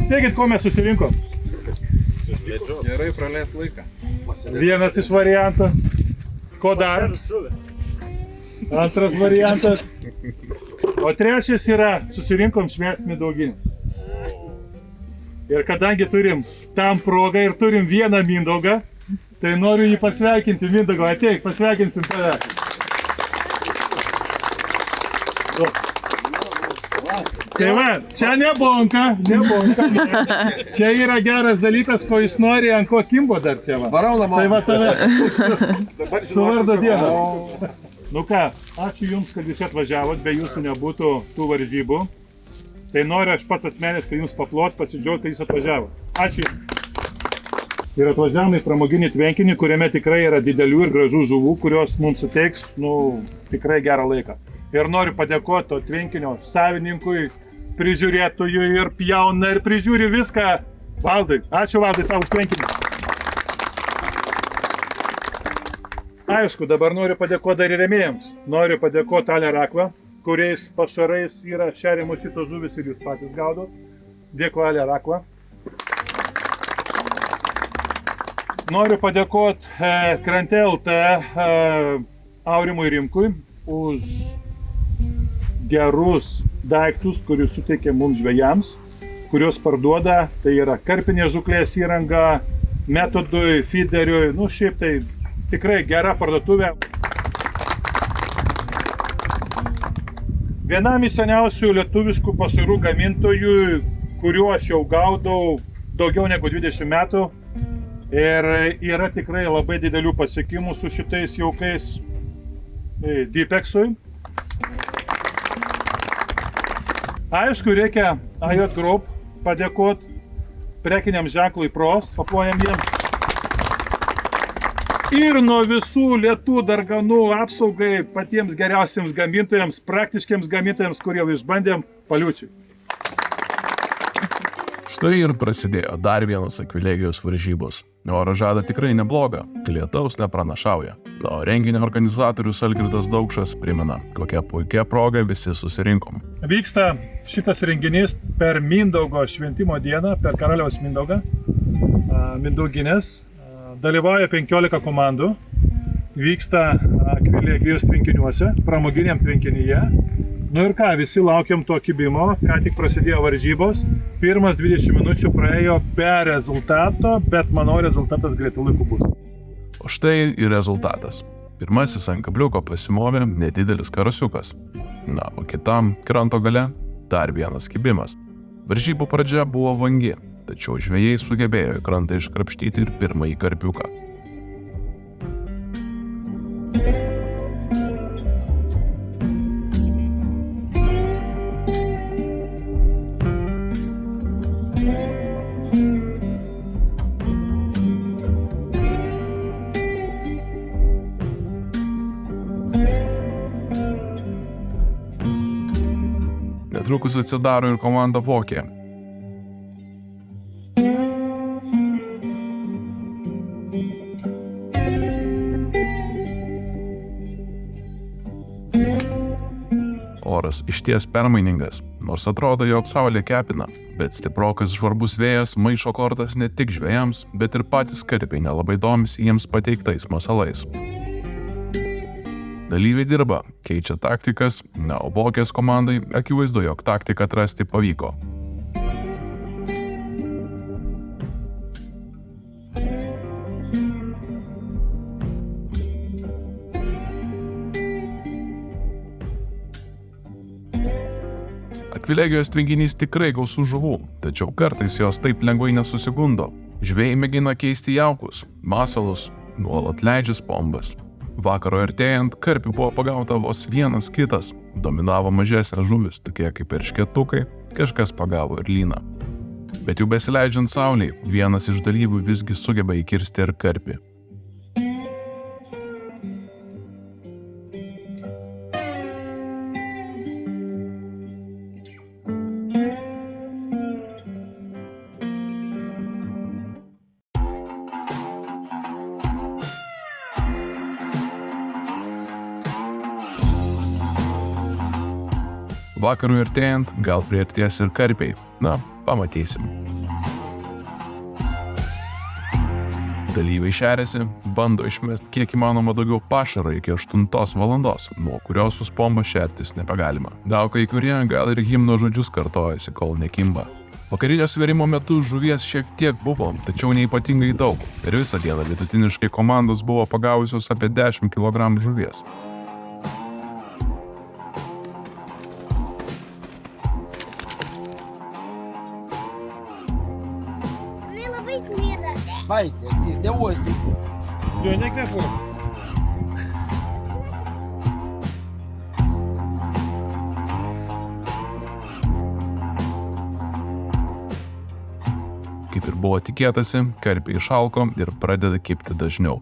Spėkit, ko mes susirinkom? Gerai praleist laiką. Vienas iš variantų. Ko dar? Antras variantas. O trečias yra, susirinkom švęst Mindauginę. Ir kadangi turim tam progą ir turim vieną Mindaugą, tai noriu jį pasveikinti. Mindaugo, ateik, pasveikinsim tave. Tai va, čia nebonka. Čia yra geras dalykas, ko jis nori, ant ko kimbo dar čia va. Varau namo. Tai va tave. Su vardo diena. Nu ką, ačiū Jums, kad visi atvažiavot, be Jūsų nebūtų tų varžybų. Tai noriu aš pats asmeniškai Jums paplot, pasidžiaugti, kad Jūs atvažiavot. Ačiū. Ir atvažiavome į pramoginį tvenkinį, kuriame tikrai yra didelių ir gražų žuvų, kurios mums suteiks, tikrai gerą laiką. Ir noriu padėkoti to tvenkinio savininkui, prižiūrėtojui ir pjauna ir prižiūri viską. Valdai, ačiū Valdai tau už tvenkinį. Aišku, dabar noriu padėkoti dar ir rėmėjams. Noriu padėkoti Alė Rakva, kuriais pašarais yra šeriamos šitos žuvis ir jūs patys gaudot. Dėkui Alė Rakva. Noriu padėkoti Krante LT Aurimui Rimkui už gerus daiktus, kuriuos suteikė mums žvejams, kuriuos parduoda. Tai yra karpinės žuklės įranga, metodui, feederiui, šiaip tai tikrai gera parduotuvė. Vienam iš seniausių lietuviškų pašarų gamintojų, kuriuo aš jau gaudau daugiau negu 20 metų. Ir yra tikrai labai didelių pasiekimų su šitais jaukais Deepexui. Aišku, reikia AJ Group padėkoti prekiniam ženklui Pros, paplojam jiems. Ir nuo visų lietų darganų apsaugai patiems geriausiams gamintojams, praktiškiams gamintojams, kurie išbandėm, Paliučiui. Štai ir prasidėjo dar vienas Akvilegijos varžybos. Oras žada tikrai neblogą, lietaus nepranašauja. O renginio organizatorius Algirdas Daukšas primena, kokia puikia proga visi susirinkom. Vyksta šitas renginys per Mindaugo šventimo dieną, per karaliaus Mindaugą, Mindauginės. Dalyvauja 15 komandų, vyksta Akvilegijos tvenkiniuose, pramoginiam tvenkinyje. Nu ir ką, visi laukiam to kibimo, ką tik prasidėjo varžybos. Pirmas 20 minučių praėjo be rezultato, bet manau rezultatas greitų laikų bus. O štai ir rezultatas. Pirmasis ant kabliuko pasimovė nedidelis karasiukas. Na, o kitam kranto gale dar vienas kibimas. Varžybų pradžia buvo vangi, tačiau žvejai sugebėjo į krantą iškrapštyti ir pirmąjį karpiuką. Netrukus atsidaro ir komanda Vokė. Oras išties permainingas, nors atrodo, jog saulė kepina, bet stiprokas žvarbus vėjas maišo kortas ne tik žvejams, bet ir patys karpiai nelabai domisi jiems pateiktais masalais. Dalyviai dirba, keičia taktikas, na, o Vokės komandai akivaizdu, jog taktiką atrasti pavyko. Akvilegijos tvenkinys tikrai gausų žuvų, tačiau kartais jos taip lengvai nesusigundo. Žvejai mėgina keisti jaukus, masalus, nuolat leidžia spombas. Vakaro artėjant karpių buvo pagauta vos vienas kitas, dominavo mažesnės žuvis, tokie kaip eršketukai, kažkas pagavo ir lyną. Bet jau besileidžiant saulei, vienas iš dalyvių visgi sugeba įkirsti ir karpį. Vakarui artėjant, gal priartės ir karpiai. Na, pamatysim. Dalyviai šeriasi, bando išmesti kiek įmanoma daugiau pašaro iki 8 valandos, nuo kurios su pomba šertis nebegalima. Kai kurie gal ir himno žodžius kartojasi, kol nekimba. Vakarinio svėrimo metu žuvies šiek tiek buvo, tačiau neypatingai daug. Per visą dieną vidutiniškai komandos buvo pagavusios apie 10 kg žuvies. Labai smirda. Baigė, neuostyk. Jo, nekvepuoju. Kaip ir buvo tikėtasi, karpiai išalko ir pradeda kibti dažniau.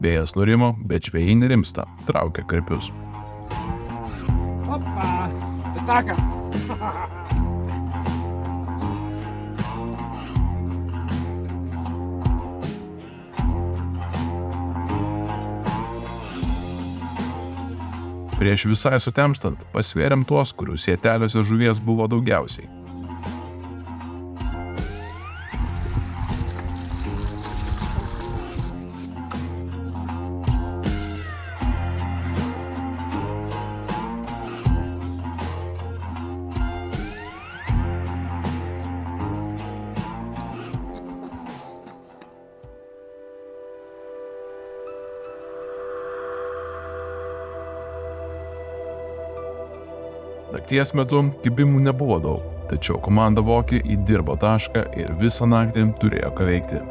Vėjas nurimo, bet žvejai nerimsta, traukia karpius. Opa, ataka. Prieš visai sutemstant, pasvėrėm tuos, kurių sieteliuose žuvies buvo daugiausiai. Nakties metu kibimų nebuvo daug, tačiau komanda Vokė įdirbo tašką ir visą naktį turėjo ką veikti.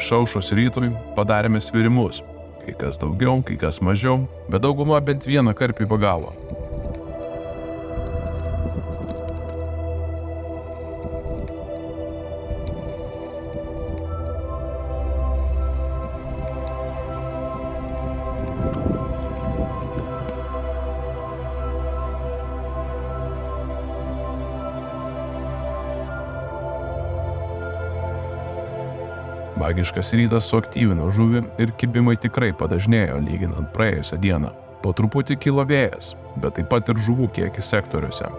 Išaušus rytui padarėme svirimus, kai kas daugiau, kai kas mažiau, bet dauguma bent vieną karpį pagavo. Magiškas rytas suaktyvino žuvį ir kibimai tikrai padažnėjo lyginant praėjusią dieną. Po truputį kilo vėjas, bet taip pat ir žuvų kiekis sektoriuose.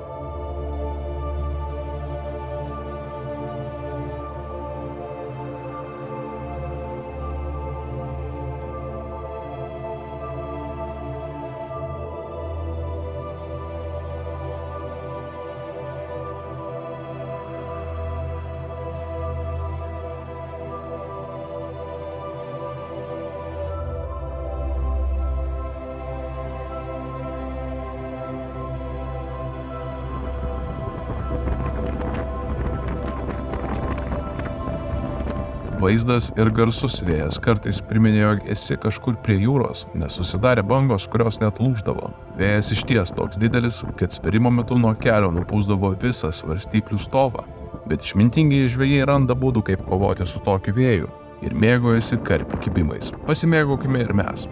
Vaizdas ir garsus vėjas kartais priminė, jog esi kažkur prie jūros, nes susidarė bangos, kurios net lūždavo. Vėjas išties toks didelis, kad spirimo metu nuo kelio nupūsdavo visą svarstyklių stovą. Bet išmintingi žvejai randa būdų, kaip kovoti su tokiu vėju ir mėgaujasi karpių kibimais. Pasimėgaukime ir mes.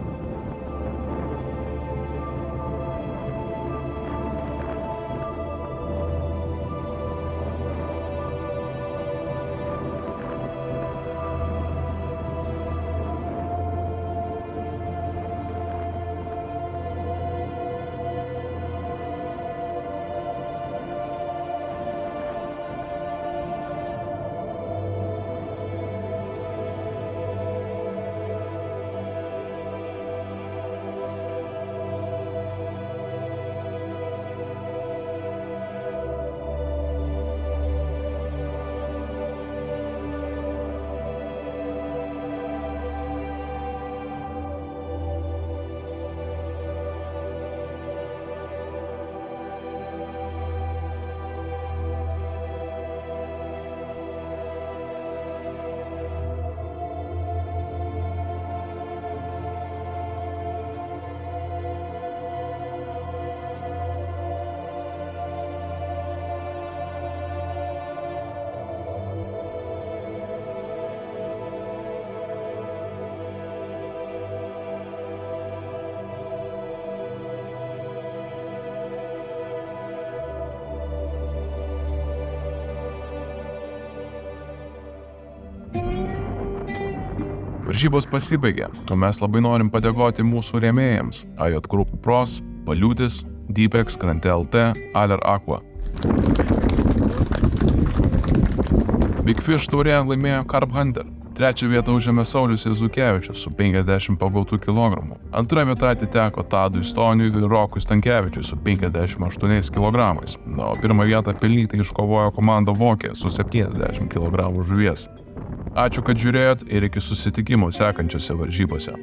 Varžybos pasibaigė, o mes labai norim padėkoti mūsų rėmėjams AJ Group Pros, Paliūtis, Deepex, Krante LT, Aller Aqua. Big Fish taurėje laimėjo Carp Hunter. Trečią vietą užėmė Saulius Jazukevičius su 50 pagautų kilogramų. Antra vieta atiteko Tadui Stoniui ir Rokui Stankevičiui su 58 kilogramais. Na, o pirmą vietą pelnytai iškovojo komanda Vokė su 70 kilogramų žuvies. Ačiū, kad žiūrėjot ir iki susitikimų sekančiose varžybose.